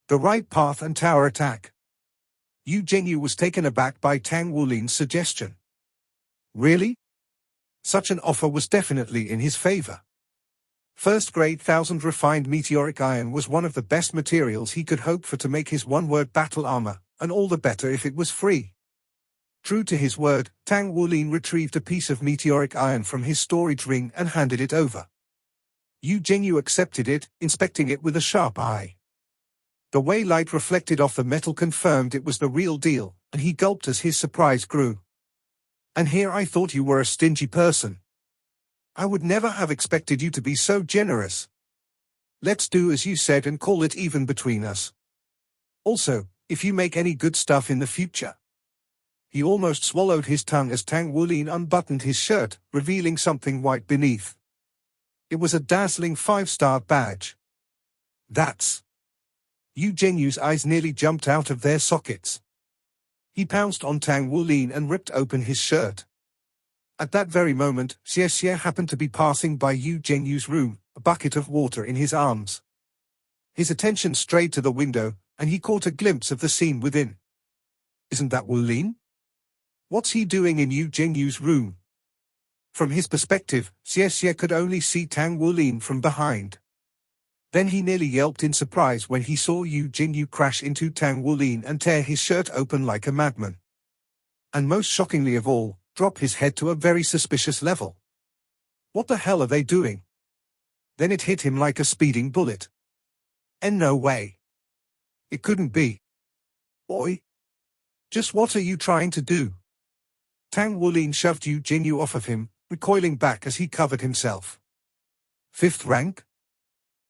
The right path and tower attack. Yu Jingyu was taken aback by Tang Wulin's suggestion. Really? Such an offer was definitely in his favor. First-grade 1000 refined meteoric iron was one of the best materials he could hope for to make his one-word battle armor, and all the better if it was free. True to his word, Tang Wulin retrieved a piece of meteoric iron from his storage ring and handed it over. Yu Jingyu accepted it, inspecting it with a sharp eye. The way light reflected off the metal confirmed it was the real deal, and he gulped as his surprise grew. And here I thought you were a stingy person. I would never have expected you to be so generous. Let's do as you said and call it even between us. Also, if you make any good stuff in the future. He almost swallowed his tongue as Tang Wulin unbuttoned his shirt, revealing something white beneath. It was a dazzling 5-star badge. That's... Yu Jingyu's eyes nearly jumped out of their sockets. He pounced on Tang Wulin and ripped open his shirt. At that very moment, Xie Xie happened to be passing by Yu Jingyu's room, a bucket of water in his arms. His attention strayed to the window, and he caught a glimpse of the scene within. Isn't that Wulin? What's he doing in Yu Jingyu's room? From his perspective, Xie Xie could only see Tang Wulin from behind. Then he nearly yelped in surprise when he saw Yu Jingyu crash into Tang Wulin and tear his shirt open like a madman. And most shockingly of all, drop his head to a very suspicious level. What the hell are they doing? Then it hit him like a speeding bullet. And no way. It couldn't be. Oi. Just what are you trying to do? Tang Wulin shoved Yu Jingyu off of him, recoiling back as he covered himself. 5th rank?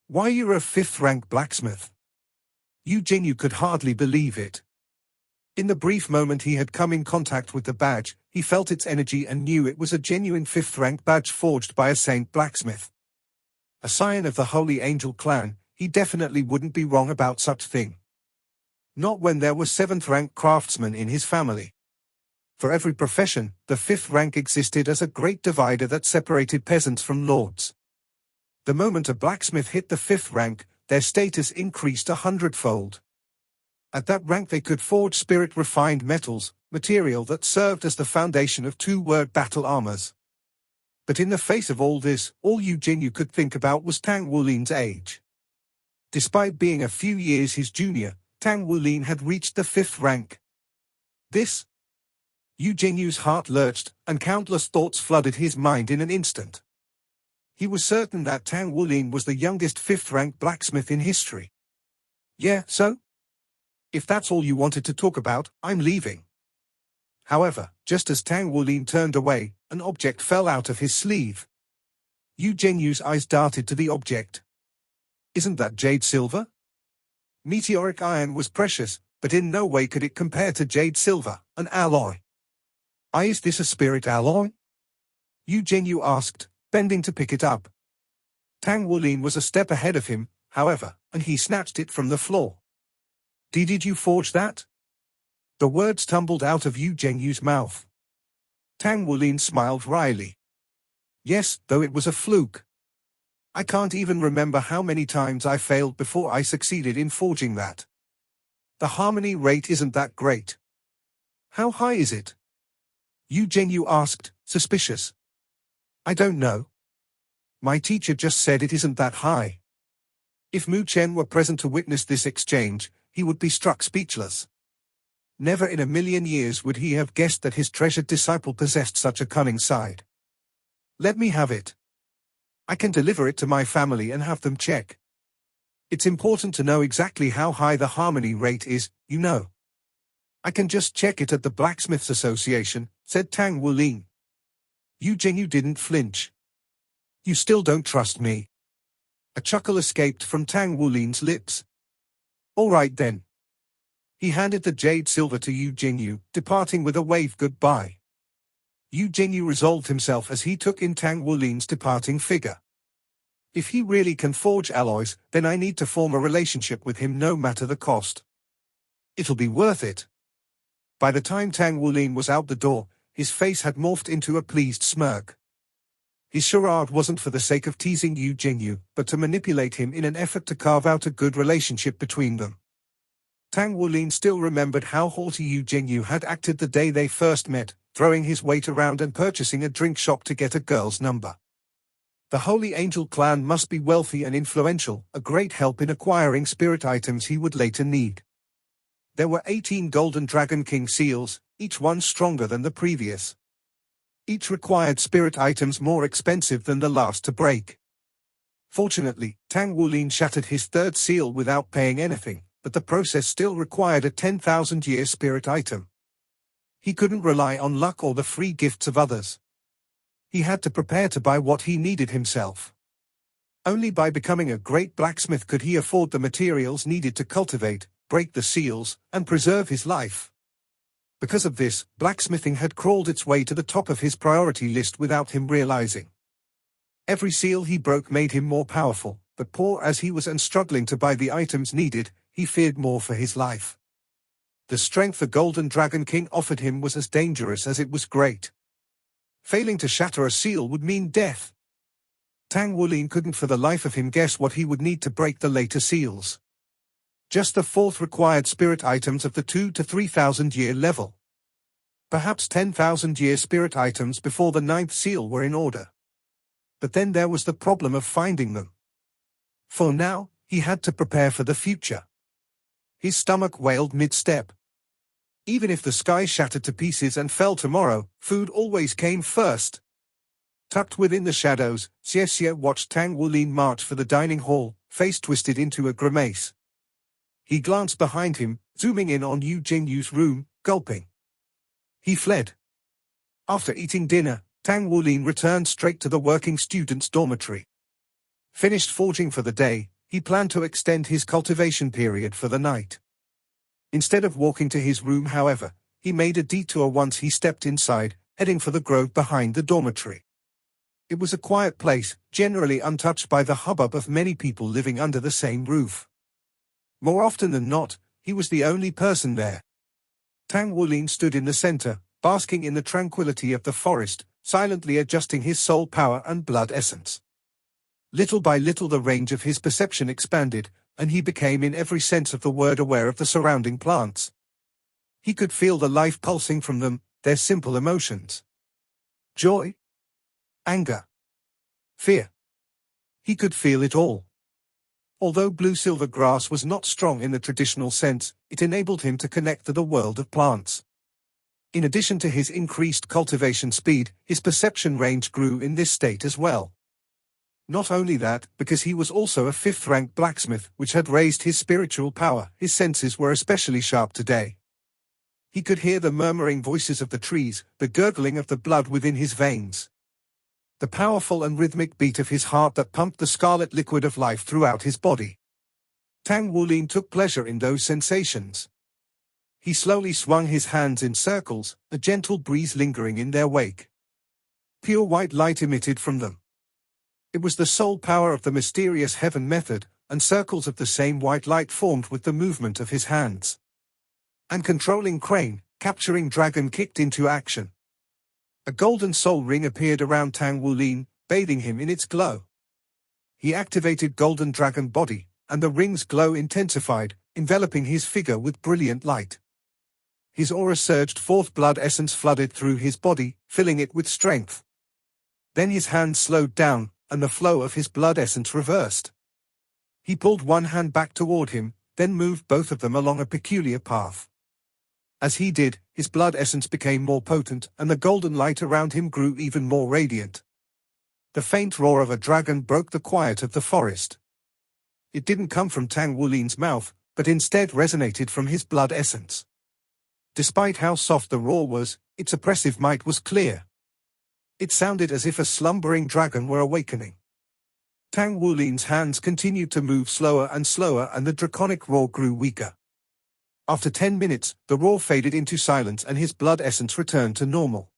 Why, you're a 5th-rank blacksmith? Yu Jingyu could hardly believe it. In the brief moment he had come in contact with the badge, he felt its energy and knew it was a genuine 5th-rank badge forged by a saint blacksmith. A scion of the Holy Angel clan, he definitely wouldn't be wrong about such thing. Not when there were 7th-rank craftsmen in his family. For every profession, the 5th rank existed as a great divider that separated peasants from lords. The moment a blacksmith hit the 5th rank, their status increased 100-fold. At that rank they could forge spirit-refined metals, material that served as the foundation of 2-word battle armors. But in the face of all this, all Yu Jingyu could think about was Tang Wulin's age. Despite being a few years his junior, Tang Wulin had reached the 5th rank. This? Yu Jingyu's heart lurched, and countless thoughts flooded his mind in an instant. He was certain that Tang Wulin was the youngest 5th-rank blacksmith in history. Yeah, so? If that's all you wanted to talk about, I'm leaving. However, just as Tang Wulin turned away, an object fell out of his sleeve. Yu Jingyu's eyes darted to the object. Isn't that jade silver? Meteoric iron was precious, but in no way could it compare to jade silver, an alloy. Is this a spirit alloy? Yu Jingyu asked, bending to pick it up. Tang Wulin was a step ahead of him, however, and he snatched it from the floor. Did you forge that? The words tumbled out of Yu Jingyu's mouth. Tang Wulin smiled wryly. Yes, though it was a fluke. I can't even remember how many times I failed before I succeeded in forging that. The harmony rate isn't that great. How high is it? Yu Jingyu asked, suspicious. I don't know. My teacher just said it isn't that high. If Mu Chen were present to witness this exchange, he would be struck speechless. Never in a million years would he have guessed that his treasured disciple possessed such a cunning side. Let me have it. I can deliver it to my family and have them check. It's important to know exactly how high the harmony rate is, you know. I can just check it at the Blacksmiths Association, said Tang Wulin. Yu Jingyu didn't flinch. You still don't trust me. A chuckle escaped from Tang Wulin's lips. All right then. He handed the jade silver to Yu Jingyu, departing with a wave goodbye. Yu Jingyu resolved himself as he took in Tang Wulin's departing figure. If he really can forge alloys, then I need to form a relationship with him no matter the cost. It'll be worth it. By the time Tang Wulin was out the door, his face had morphed into a pleased smirk. His charade wasn't for the sake of teasing Yu Jingyu, but to manipulate him in an effort to carve out a good relationship between them. Tang Wulin still remembered how haughty Yu Jingyu had acted the day they first met, throwing his weight around and purchasing a drink shop to get a girl's number. The Holy Angel clan must be wealthy and influential, a great help in acquiring spirit items he would later need. There were 18 Golden Dragon King seals, each one stronger than the previous. Each required spirit items more expensive than the last to break. Fortunately, Tang Wulin shattered his third seal without paying anything, but the process still required a 10,000-year spirit item. He couldn't rely on luck or the free gifts of others. He had to prepare to buy what he needed himself. Only by becoming a great blacksmith could he afford the materials needed to cultivate, break the seals, and preserve his life. Because of this, blacksmithing had crawled its way to the top of his priority list without him realizing. Every seal he broke made him more powerful, but poor as he was and struggling to buy the items needed, he feared more for his life. The strength the Golden Dragon King offered him was as dangerous as it was great. Failing to shatter a seal would mean death. Tang Wulin couldn't for the life of him guess what he would need to break the later seals. Just the fourth required spirit items of the 2,000 to 3,000 year level. Perhaps 10,000 year spirit items before the 9th seal were in order. But then there was the problem of finding them. For now, he had to prepare for the future. His stomach wailed mid-step. Even if the sky shattered to pieces and fell tomorrow, food always came first. Tucked within the shadows, Xie watched Tang Wulin march for the dining hall, face twisted into a grimace. He glanced behind him, zooming in on Yu Jingyu's room, gulping. He fled. After eating dinner, Tang Wulin returned straight to the working students' dormitory. Finished forging for the day, he planned to extend his cultivation period for the night. Instead of walking to his room, however, he made a detour once he stepped inside, heading for the grove behind the dormitory. It was a quiet place, generally untouched by the hubbub of many people living under the same roof. More often than not, he was the only person there. Tang Wulin stood in the center, basking in the tranquility of the forest, silently adjusting his soul power and blood essence. Little by little the range of his perception expanded, and he became in every sense of the word aware of the surrounding plants. He could feel the life pulsing from them, their simple emotions. Joy, anger, fear. He could feel it all. Although blue-silver grass was not strong in the traditional sense, it enabled him to connect to the world of plants. In addition to his increased cultivation speed, his perception range grew in this state as well. Not only that, because he was also a 5th-rank blacksmith, which had raised his spiritual power, his senses were especially sharp today. He could hear the murmuring voices of the trees, the gurgling of the blood within his veins. The powerful and rhythmic beat of his heart that pumped the scarlet liquid of life throughout his body. Tang Wulin took pleasure in those sensations. He slowly swung his hands in circles, a gentle breeze lingering in their wake. Pure white light emitted from them. It was the soul power of the mysterious heaven method, and circles of the same white light formed with the movement of his hands. And controlling Crane, capturing Dragon kicked into action. A golden soul ring appeared around Tang Wulin, bathing him in its glow. He activated Golden Dragon Body, and the ring's glow intensified, enveloping his figure with brilliant light. His aura surged forth, blood essence flooded through his body, filling it with strength. Then his hand slowed down, and the flow of his blood essence reversed. He pulled one hand back toward him, then moved both of them along a peculiar path. As he did, his blood essence became more potent, and the golden light around him grew even more radiant. The faint roar of a dragon broke the quiet of the forest. It didn't come from Tang Wulin's mouth, but instead resonated from his blood essence. Despite how soft the roar was, its oppressive might was clear. It sounded as if a slumbering dragon were awakening. Tang Wulin's hands continued to move slower and slower, and the draconic roar grew weaker. After 10 minutes, the roar faded into silence and his blood essence returned to normal.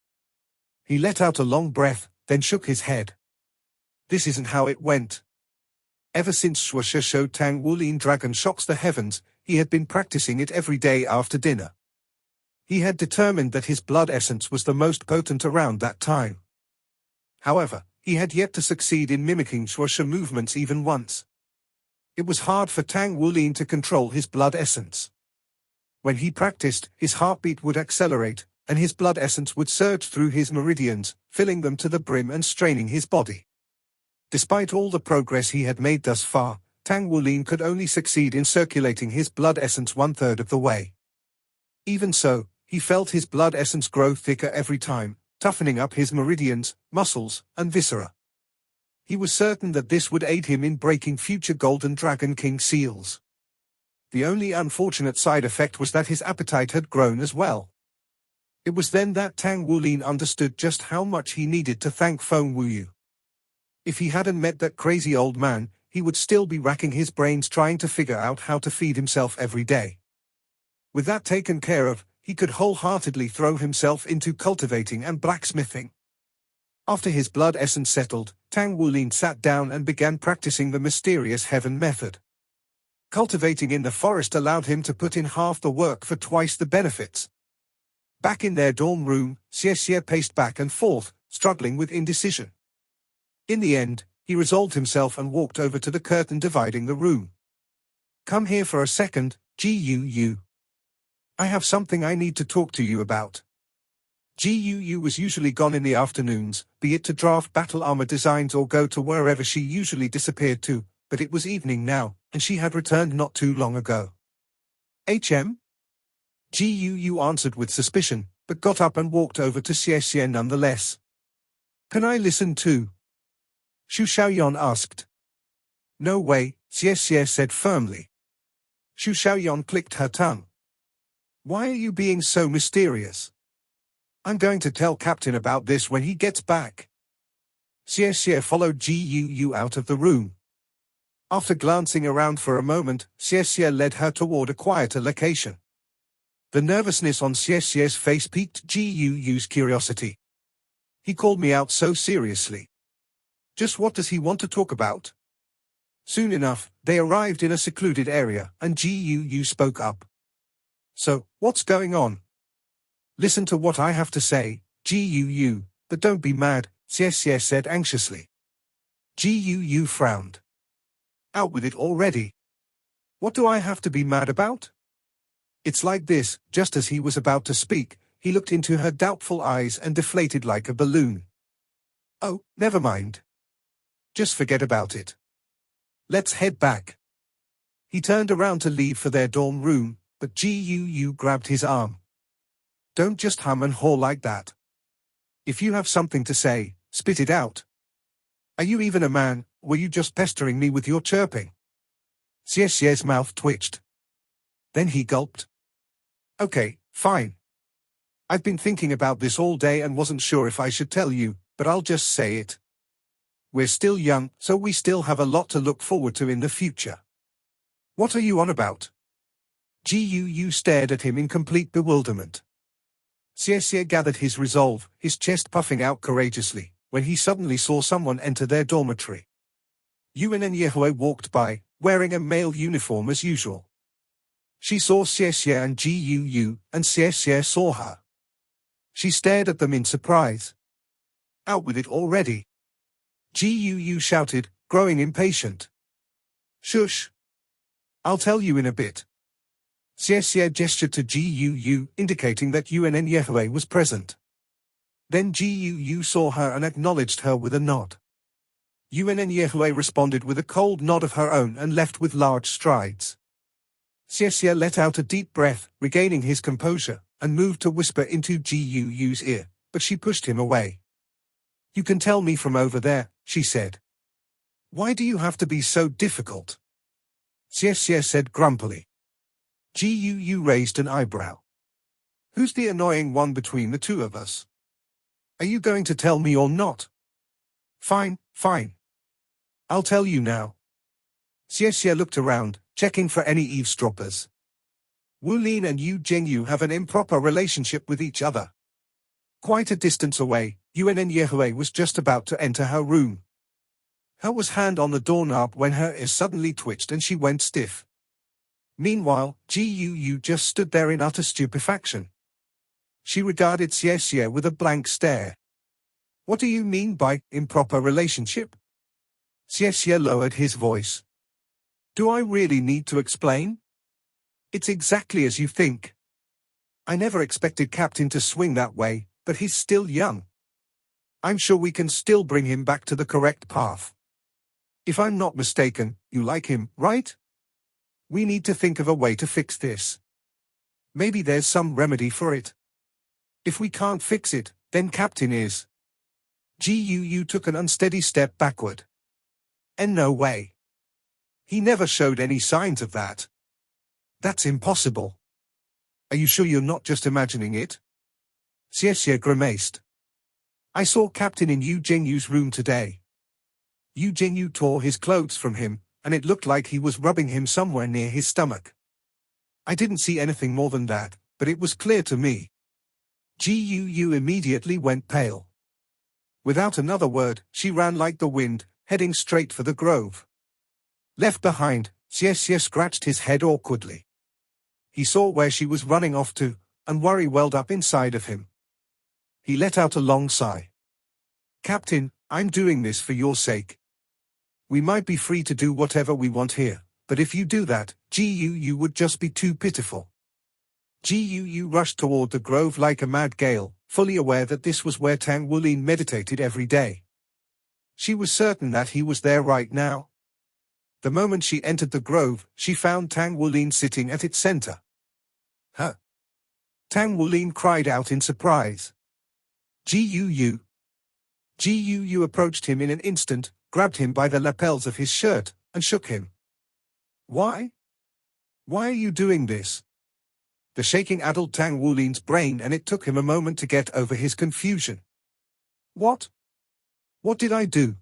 He let out a long breath, then shook his head. This isn't how it went. Ever since Shuasha showed Tang Wulin Dragon Shocks the Heavens, he had been practicing it every day after dinner. He had determined that his blood essence was the most potent around that time. However, he had yet to succeed in mimicking Shuasha movements even once. It was hard for Tang Wulin to control his blood essence. When he practiced, his heartbeat would accelerate, and his blood essence would surge through his meridians, filling them to the brim and straining his body. Despite all the progress he had made thus far, Tang Wulin could only succeed in circulating his blood essence 1/3 of the way. Even so, he felt his blood essence grow thicker every time, toughening up his meridians, muscles, and viscera. He was certain that this would aid him in breaking future Golden Dragon King seals. The only unfortunate side effect was that his appetite had grown as well. It was then that Tang Wulin understood just how much he needed to thank Feng Wuyu. If he hadn't met that crazy old man, he would still be racking his brains trying to figure out how to feed himself every day. With that taken care of, he could wholeheartedly throw himself into cultivating and blacksmithing. After his blood essence settled, Tang Wulin sat down and began practicing the mysterious heaven method. Cultivating in the forest allowed him to put in half the work for twice the benefits. Back in their dorm room, Xie paced back and forth, struggling with indecision. In the end, he resolved himself and walked over to the curtain dividing the room. "Come here for a second, Gu. I have something I need to talk to you about." Gu was usually gone in the afternoons, be it to draft battle armor designs or go to wherever she usually disappeared to, but it was evening now, and she had returned not too long ago. "HM?" Gu answered with suspicion, but got up and walked over to Xie nonetheless. "Can I listen too?" Xu Xiaoyan asked. "No way," Xie said firmly. Xu Xiaoyan clicked her tongue. "Why are you being so mysterious? I'm going to tell Captain about this when he gets back." Xie followed Gu out of the room. After glancing around for a moment, Xie led her toward a quieter location. The nervousness on Xie's face piqued Gu's curiosity. "He called me out so seriously. Just what does he want to talk about?" Soon enough, they arrived in a secluded area, and Gu spoke up. "So, what's going on?" "Listen to what I have to say, Gu, but don't be mad," Xie said anxiously. Gu frowned. "Out with it already. What do I have to be mad about?" "It's like this." Just as he was about to speak, he looked into her doubtful eyes and deflated like a balloon. "Oh, never mind. Just forget about it. Let's head back." He turned around to leave for their dorm room, but Gu grabbed his arm. "Don't just hum and haw like that. If you have something to say, spit it out. Are you even a man, or were you just pestering me with your chirping?" Xie's mouth twitched. Then he gulped. "Okay, fine. I've been thinking about this all day and wasn't sure if I should tell you, but I'll just say it. We're still young, so we still have a lot to look forward to in the future." "What are you on about?" Gu stared at him in complete bewilderment. Xie gathered his resolve, his chest puffing out courageously, when he suddenly saw someone enter their dormitory. Yuan and Yehui walked by, wearing a male uniform as usual. She saw Xie and Gu, and Xie saw her. She stared at them in surprise. "Out with it already!" Gu shouted, growing impatient. "Shush! I'll tell you in a bit." Xie gestured to Gu, indicating that Yuan and Yehui was present. Then Gu saw her and acknowledged her with a nod. Yuan and Yehui responded with a cold nod of her own and left with large strides. Xie let out a deep breath, regaining his composure, and moved to whisper into Gu's ear, but she pushed him away. "You can tell me from over there," she said. "Why do you have to be so difficult?" Xie said grumpily. Gu raised an eyebrow. "Who's the annoying one between the two of us? Are you going to tell me or not?" Fine. I'll tell you now." Xie looked around, checking for any eavesdroppers. Wu Lin and Yu Jingyu have an improper relationship with each other. Quite a distance away, Yuan and Yehui was just about to enter her room. Her was hand on the doorknob when her ears suddenly twitched and she went stiff. Meanwhile, Gu just stood there in utter stupefaction. She regarded Xie with a blank stare. "What do you mean by improper relationship?" Xie lowered his voice. "Do I really need to explain? It's exactly as you think. I never expected Captain to swing that way, but he's still young. I'm sure we can still bring him back to the correct path. If I'm not mistaken, you like him, right? We need to think of a way to fix this. Maybe there's some remedy for it. If we can't fix it, then Captain is. Guu took an unsteady step backward. And no way. He never showed any signs of that. That's impossible. Are you sure you're not just imagining it? Xie grimaced. I saw Captain in Yu Jingyu's room today. Yu Jingyu tore his clothes from him, and it looked like he was rubbing him somewhere near his stomach. I didn't see anything more than that, but it was clear to me. Guu immediately went pale. Without another word, she ran like the wind, heading straight for the grove. Left behind, Xie scratched his head awkwardly. He saw where she was running off to, and worry welled up inside of him. He let out a long sigh. Captain, I'm doing this for your sake. We might be free to do whatever we want here, but if you do that, Guu would just be too pitiful. Guu rushed toward the grove like a mad gale, fully aware that this was where Tang Wulin meditated every day. She was certain that he was there right now. The moment she entered the grove, she found Tang Wulin sitting at its center. Huh? Tang Wulin cried out in surprise. Guu. Guu approached him in an instant, grabbed him by the lapels of his shirt, and shook him. Why? Why are you doing this? The shaking addled Tang Wulin's brain, and it took him a moment to get over his confusion. What? What did I do?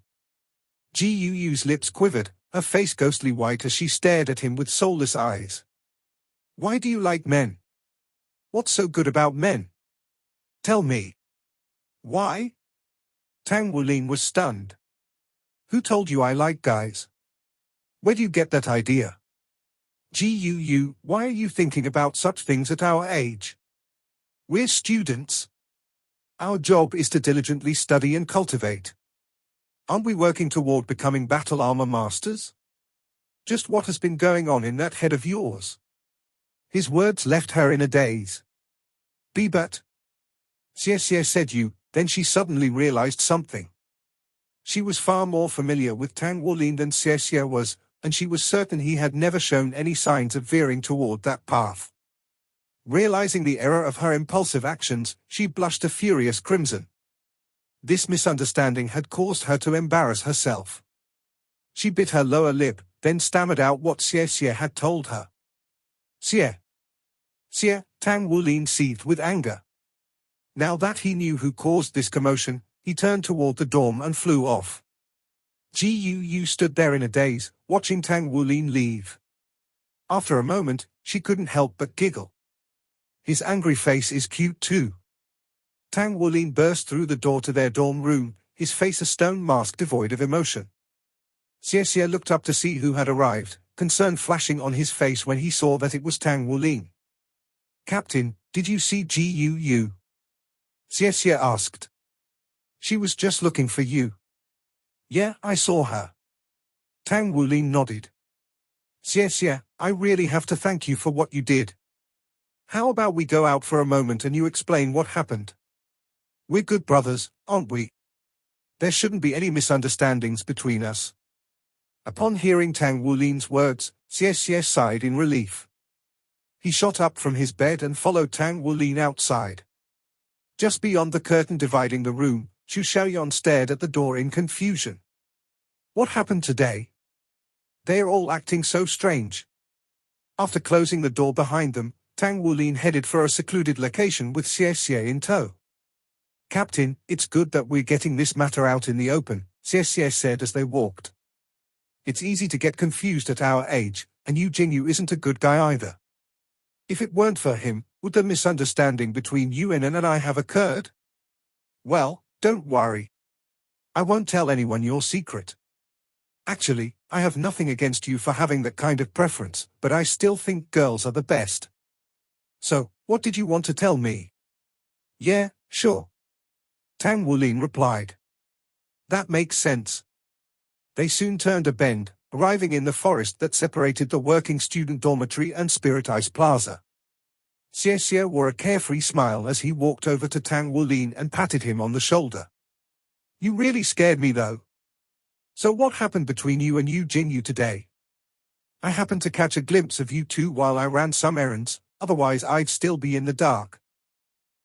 Guu's lips quivered, her face ghostly white as she stared at him with soulless eyes. Why do you like men? What's so good about men? Tell me. Why? Tang Wulin was stunned. Who told you I like guys? Where do you get that idea? Guu, why are you thinking about such things at our age? We're students. Our job is to diligently study and cultivate. Aren't we working toward becoming battle armor masters? Just what has been going on in that head of yours? His words left her in a daze. But Xie said you, then she suddenly realized something. She was far more familiar with Tang Wulin than Xie was, and she was certain he had never shown any signs of veering toward that path. Realizing the error of her impulsive actions, she blushed a furious crimson. This misunderstanding had caused her to embarrass herself. She bit her lower lip, then stammered out what Xie had told her. Xie. Tang Wulin seethed with anger. Now that he knew who caused this commotion, he turned toward the dorm and flew off. Guu stood there in a daze, watching Tang Wulin leave. After a moment, she couldn't help but giggle. His angry face is cute too. Tang Wulin burst through the door to their dorm room, his face a stone mask devoid of emotion. Xie looked up to see who had arrived, concern flashing on his face when he saw that it was Tang Wulin. Captain, did you see Guu? Xie asked. She was just looking for you. Yeah, I saw her. Tang Wulin nodded. Xie, I really have to thank you for what you did. How about we go out for a moment and you explain what happened? We're good brothers, aren't we? There shouldn't be any misunderstandings between us. Upon hearing Tang Wulin's words, Xie sighed in relief. He shot up from his bed and followed Tang Wulin outside. Just beyond the curtain dividing the room, Xu Xiaoyan stared at the door in confusion. What happened today? They're all acting so strange. After closing the door behind them, Tang Wulin headed for a secluded location with Xie in tow. Captain, it's good that we're getting this matter out in the open, Xie said as they walked. It's easy to get confused at our age, and Yu Jingyu isn't a good guy either. If it weren't for him, would the misunderstanding between Yuan and I have occurred? Well, don't worry. I won't tell anyone your secret. Actually, I have nothing against you for having that kind of preference, but I still think girls are the best. So, what did you want to tell me? Yeah, sure. Tang Wulin replied. That makes sense. They soon turned a bend, arriving in the forest that separated the working student dormitory and Spirit Ice Plaza. Xie wore a carefree smile as he walked over to Tang Wulin and patted him on the shoulder. You really scared me though. So what happened between you and Yu Jingyu today? I happened to catch a glimpse of you two while I ran some errands, otherwise I'd still be in the dark.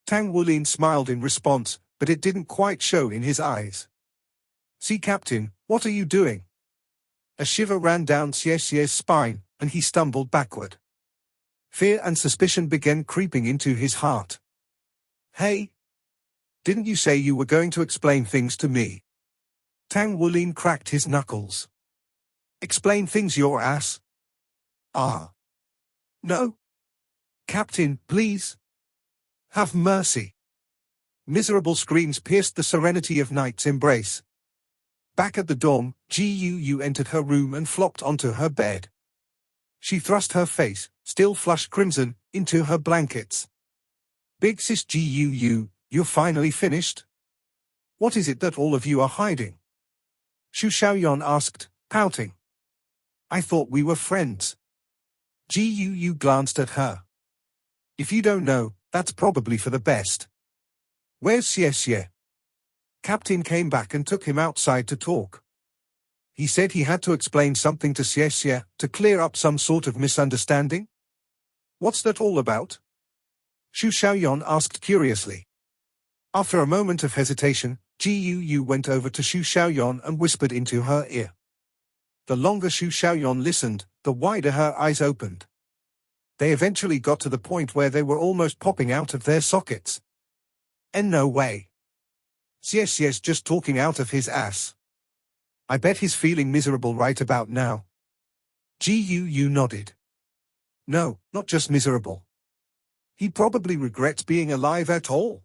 Tang Wulin smiled in response, but it didn't quite show in his eyes. See, Captain, what are you doing? A shiver ran down Xie's spine, and he stumbled backward. Fear and suspicion began creeping into his heart. Hey! Didn't you say you were going to explain things to me? Tang Wulin cracked his knuckles. Explain things, your ass? Ah. No. Captain, please. Have mercy. Miserable screams pierced the serenity of night's embrace. Back at the dorm, Gu entered her room and flopped onto her bed. She thrust her face, still flushed crimson, into her blankets. Big sis Gu, you're finally finished? What is it that all of you are hiding? Xu Xiaoyan asked, pouting. I thought we were friends. Gu glanced at her. If you don't know, that's probably for the best. Where's Xie? Captain came back and took him outside to talk. He said he had to explain something to Xie to clear up some sort of misunderstanding. What's that all about? Xu Xiaoyan asked curiously. After a moment of hesitation, Gu went over to Xu Xiaoyan and whispered into her ear. The longer Xu Xiaoyan listened, the wider her eyes opened. They eventually got to the point where they were almost popping out of their sockets. And no way. Xie's just talking out of his ass. I bet he's feeling miserable right about now. Gu nodded. No, not just miserable. He probably regrets being alive at all.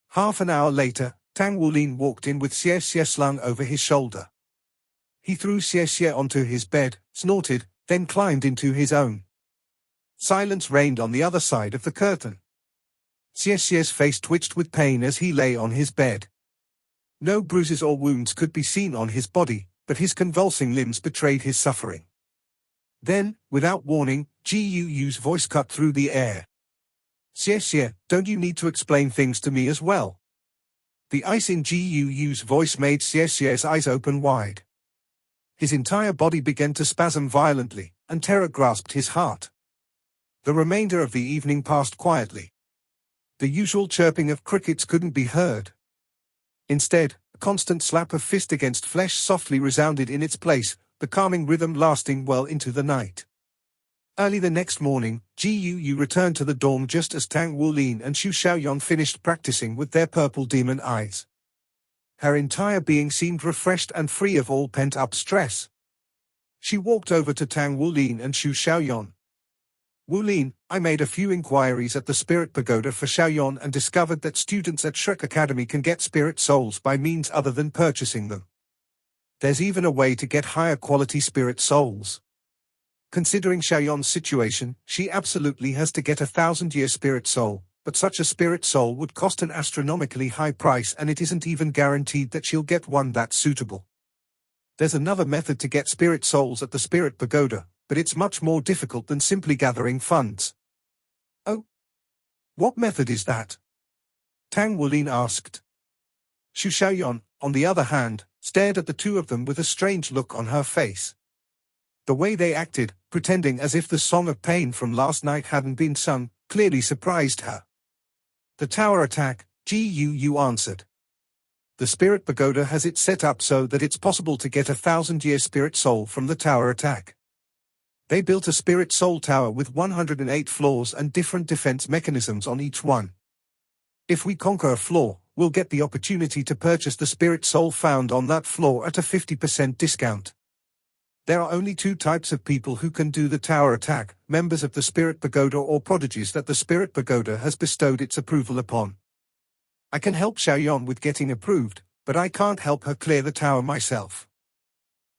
Half an hour later, Tang Wulin walked in with Xie slung over his shoulder. He threw Xie onto his bed, snorted, then climbed into his own. Silence reigned on the other side of the curtain. Xie's face twitched with pain as he lay on his bed. No bruises or wounds could be seen on his body, but his convulsing limbs betrayed his suffering. Then, without warning, Gu's voice cut through the air. Xie, don't you need to explain things to me as well? The ice in Gu's voice made Xie's eyes open wide. His entire body began to spasm violently, and terror grasped his heart. The remainder of the evening passed quietly. The usual chirping of crickets couldn't be heard. Instead, a constant slap of fist against flesh softly resounded in its place, the calming rhythm lasting well into the night. Early the next morning, Gu returned to the dorm just as Tang Wulin and Xu Xiaoyan finished practicing with their purple demon eyes. Her entire being seemed refreshed and free of all pent-up stress. She walked over to Tang Wulin and Xu Xiaoyan. Wulin, I made a few inquiries at the Spirit Pagoda for Xiaoyan and discovered that students at Shrek Academy can get spirit souls by means other than purchasing them. There's even a way to get higher quality spirit souls. Considering Xiaoyan's situation, she absolutely has to get a 1,000-year spirit soul, but such a spirit soul would cost an astronomically high price and it isn't even guaranteed that she'll get one that's suitable. There's another method to get spirit souls at the Spirit Pagoda, but it's much more difficult than simply gathering funds. Oh? What method is that? Tang Wulin asked. Xu Xiaoyan, on the other hand, stared at the two of them with a strange look on her face. The way they acted, pretending as if the song of pain from last night hadn't been sung, clearly surprised her. The tower attack, Gu answered. The Spirit Pagoda has it set up so that it's possible to get a 1,000-year spirit soul from the tower attack. They built a spirit soul tower with 108 floors and different defense mechanisms on each one. If we conquer a floor, we'll get the opportunity to purchase the spirit soul found on that floor at a 50% discount. There are only two types of people who can do the tower attack, members of the Spirit Pagoda or prodigies that the Spirit Pagoda has bestowed its approval upon. I can help Xiaoyan with getting approved, but I can't help her clear the tower myself.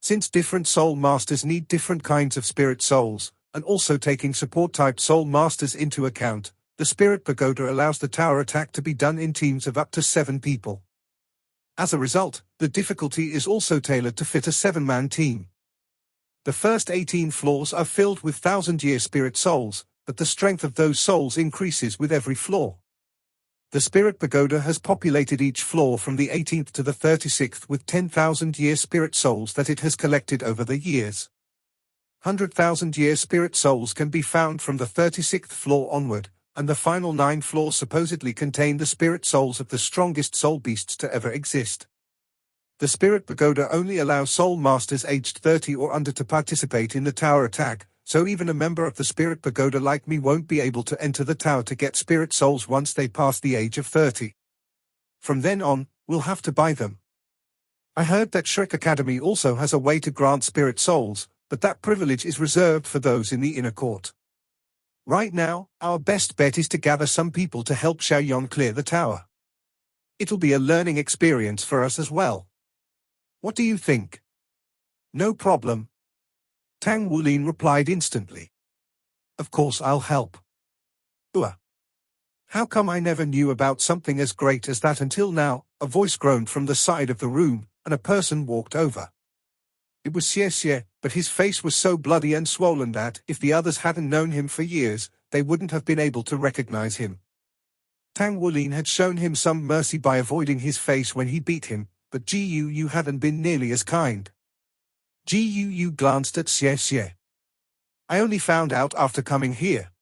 Since different soul masters need different kinds of spirit souls, and also taking support-type soul masters into account, the Spirit Pagoda allows the tower attack to be done in teams of up to 7 people. As a result, the difficulty is also tailored to fit a 7-man team. The first 18 floors are filled with 1,000-year spirit souls, but the strength of those souls increases with every floor. The Spirit Pagoda has populated each floor from the 18th to the 36th with 10,000-year spirit souls that it has collected over the years. 100,000-year spirit souls can be found from the 36th floor onward, and the final 9 floors supposedly contain the spirit souls of the strongest soul beasts to ever exist. The Spirit Pagoda only allows soul masters aged 30 or under to participate in the tower attack, so even a member of the Spirit Pagoda like me won't be able to enter the tower to get spirit souls once they pass the age of 30. From then on, we'll have to buy them. I heard that Shrek Academy also has a way to grant spirit souls, but that privilege is reserved for those in the inner court. Right now, our best bet is to gather some people to help Xiaoyan clear the tower. It'll be a learning experience for us as well. What do you think? No problem. Tang Wulin replied instantly. Of course I'll help. How come I never knew about something as great as that until now? A voice groaned from the side of the room, and a person walked over. It was Xie, but his face was so bloody and swollen that, if the others hadn't known him for years, they wouldn't have been able to recognize him. Tang Wulin had shown him some mercy by avoiding his face when he beat him, but Yu hadn't been nearly as kind. Yu glanced at Xie. I only found out after coming here.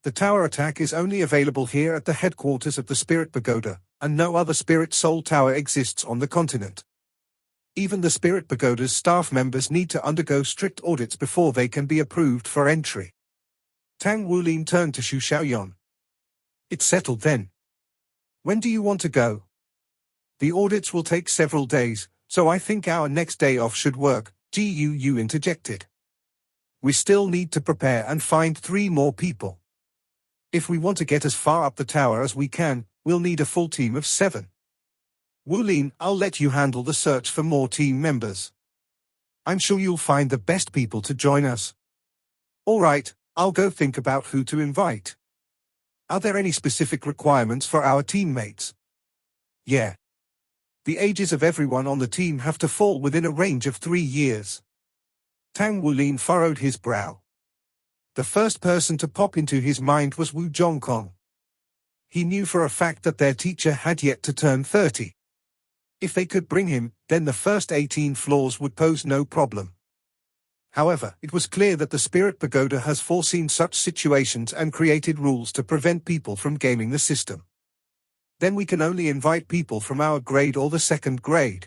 The tower attack is only available here at the headquarters of the Spirit Pagoda, and no other Spirit Soul Tower exists on the continent. Even the Spirit Pagoda's staff members need to undergo strict audits before they can be approved for entry. Tang Wulin turned to Xu Xiaoyan. It's settled then. When do you want to go? The audits will take several days, so I think our next day off should work, Yu interjected. We still need to prepare and find 3 more people. If we want to get as far up the tower as we can, we'll need a full team of 7. Wulin, I'll let you handle the search for more team members. I'm sure you'll find the best people to join us. All right, I'll go think about who to invite. Are there any specific requirements for our teammates? Yeah. The ages of everyone on the team have to fall within a range of 3 years. Tang Wulin furrowed his brow. The first person to pop into his mind was Wu Zhongkong. He knew for a fact that their teacher had yet to turn 30. If they could bring him, then the first 18 floors would pose no problem. However, it was clear that the Spirit Pagoda has foreseen such situations and created rules to prevent people from gaming the system. Then we can only invite people from our grade or the 2nd grade.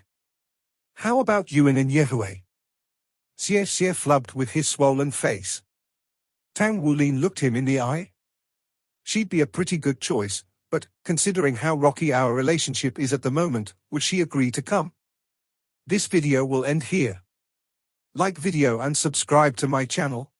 How about Yuan and Yehue? Xie flubbed with his swollen face. Tang Wulin looked him in the eye. She'd be a pretty good choice, but, considering how rocky our relationship is at the moment, would she agree to come? This video will end here. Like video and subscribe to my channel.